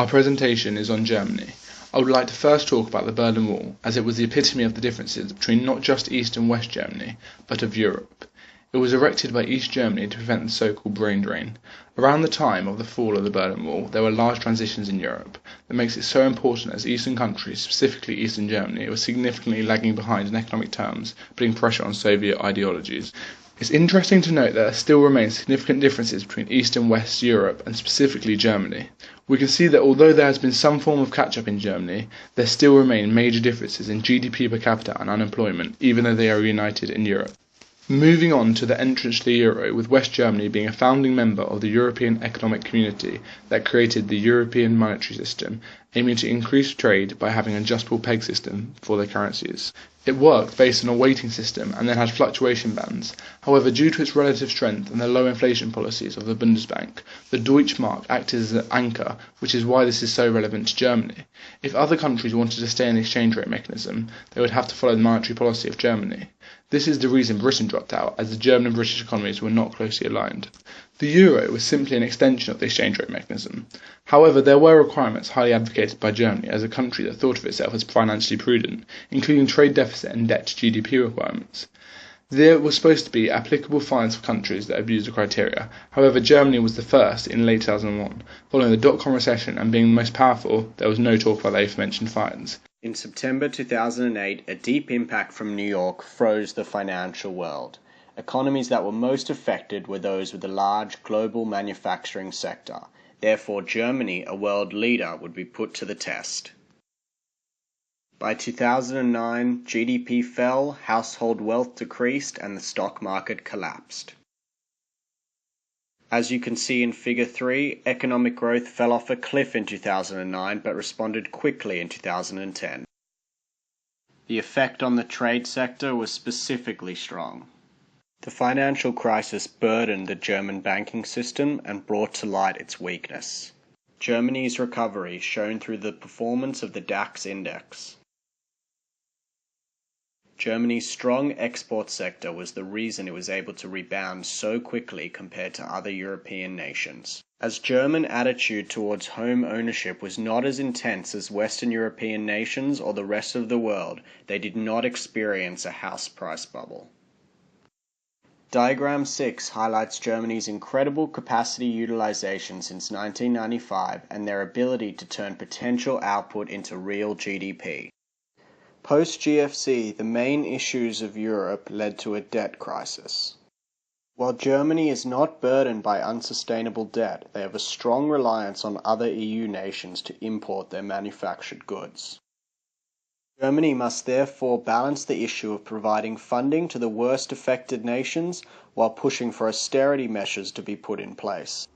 Our presentation is on Germany. I would like to first talk about the Berlin Wall, as it was the epitome of the differences between not just East and West Germany, but of Europe. It was erected by East Germany to prevent the so-called brain drain. Around the time of the fall of the Berlin Wall, there were large transitions in Europe that makes it so important as Eastern countries, specifically Eastern Germany, were significantly lagging behind in economic terms, putting pressure on Soviet ideologies. It's interesting to note that there still remain significant differences between East and West Europe, and specifically Germany. We can see that although there has been some form of catch-up in Germany, there still remain major differences in GDP per capita and unemployment, even though they are united in Europe. Moving on to the entrance to the euro, with West Germany being a founding member of the European Economic Community that created the European monetary system, aiming to increase trade by having an adjustable peg system for their currencies. It worked based on a weighting system and then had fluctuation bands. However, due to its relative strength and the low inflation policies of the Bundesbank, the Deutschmark acted as an anchor, which is why this is so relevant to Germany. If other countries wanted to stay in the exchange rate mechanism, they would have to follow the monetary policy of Germany. This is the reason Britain dropped out, as the German and British economies were not closely aligned. The euro was simply an extension of the exchange rate mechanism. However, there were requirements highly advocated by Germany as a country that thought of itself as financially prudent, including trade deficit and debt to GDP requirements. There were supposed to be applicable fines for countries that abused the criteria. However, Germany was the first in late 2001. Following the dot-com recession and being the most powerful, there was no talk about the aforementioned fines. In September 2008, a deep impact from New York froze the financial world. Economies that were most affected were those with a large global manufacturing sector. Therefore, Germany, a world leader, would be put to the test. By 2009, GDP fell, household wealth decreased, and the stock market collapsed. As you can see in Figure 3, economic growth fell off a cliff in 2009 but responded quickly in 2010. The effect on the trade sector was specifically strong. The financial crisis burdened the German banking system and brought to light its weakness. Germany's recovery shone through the performance of the DAX index. Germany's strong export sector was the reason it was able to rebound so quickly compared to other European nations. As German attitude towards home ownership was not as intense as Western European nations or the rest of the world, they did not experience a house price bubble. Diagram 6 highlights Germany's incredible capacity utilization since 1995 and their ability to turn potential output into real GDP. Post-GFC, the main issues of Europe led to a debt crisis. While Germany is not burdened by unsustainable debt, they have a strong reliance on other EU nations to import their manufactured goods. Germany must therefore balance the issue of providing funding to the worst affected nations while pushing for austerity measures to be put in place.